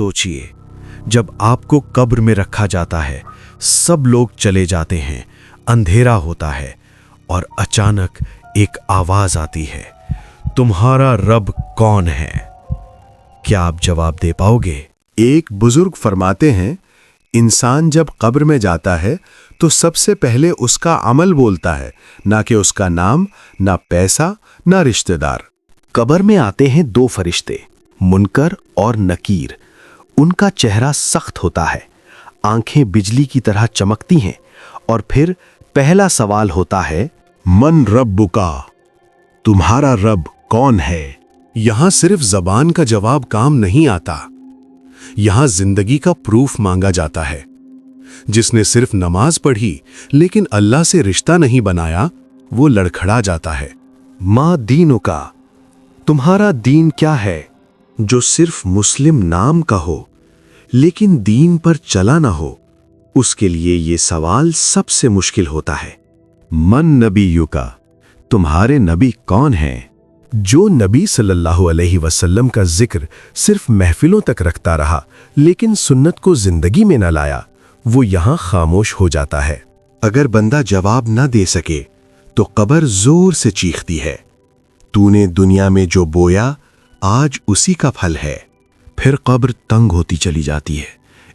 सोचिए, जब आपको कब्र में रखा जाता है, सब लोग चले जाते हैं, अंधेरा होता है और अचानक एक आवाज आती है, तुम्हारा रब कौन है? क्या आप जवाब दे पाओगे? एक बुजुर्ग फरमाते हैं, इंसान जब कब्र में जाता है तो सबसे पहले उसका अमल बोलता है, ना कि उसका नाम, ना पैसा, ना रिश्तेदार। कब्र में आते हैं दो फरिश्ते, मुनकर और नकीर। उनका चेहरा सख्त होता है, आंखें बिजली की तरह चमकती हैं और फिर पहला सवाल होता है, मन रब्बुका, तुम्हारा रब कौन है? यहां सिर्फ जबान का जवाब काम नहीं आता, यहां जिंदगी का प्रूफ मांगा जाता है। जिसने सिर्फ नमाज पढ़ी लेकिन अल्लाह से रिश्ता नहीं बनाया, वो लड़खड़ा जाता है। माँ दीनों का, तुम्हारा दीन क्या है? जो सिर्फ मुस्लिम नाम का हो लेकिन दीन पर चला ना हो, उसके लिए ये सवाल सबसे मुश्किल होता है। मन नबीयु का, तुम्हारे नबी कौन हैं? जो नबी सल्लल्लाहु अलैहि वसल्लम का जिक्र सिर्फ महफिलों तक रखता रहा लेकिन सुन्नत को जिंदगी में न लाया, वो यहां खामोश हो जाता है। अगर बंदा जवाब न दे सके तो कब्र जोर से चीखती है, तूने दुनिया में जो बोया आज उसी का फल है। फिर कब्र तंग होती चली जाती है,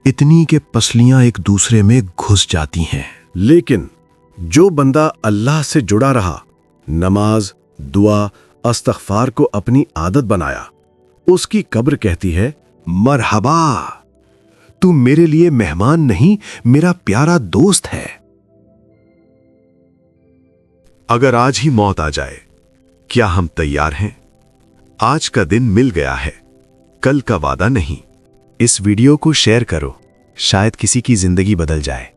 इतनी कि पसलियां एक दूसरे में घुस जाती हैं। लेकिन जो बंदा अल्लाह से जुड़ा रहा, नमाज, दुआ, इस्तग़फ़ार को अपनी आदत बनाया, उसकी कब्र कहती है, मरहबा, तू मेरे लिए मेहमान नहीं, मेरा प्यारा दोस्त है। अगर आज ही मौत आ जाए, क्या हम तैयार हैं? आज का दिन मिल गया है, कल का वादा नहीं। इस वीडियो को शेयर करो, शायद किसी की जिंदगी बदल जाए।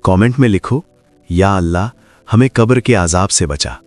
कमेंट में लिखो, या अल्लाह हमें कब्र के अज़ाब से बचा।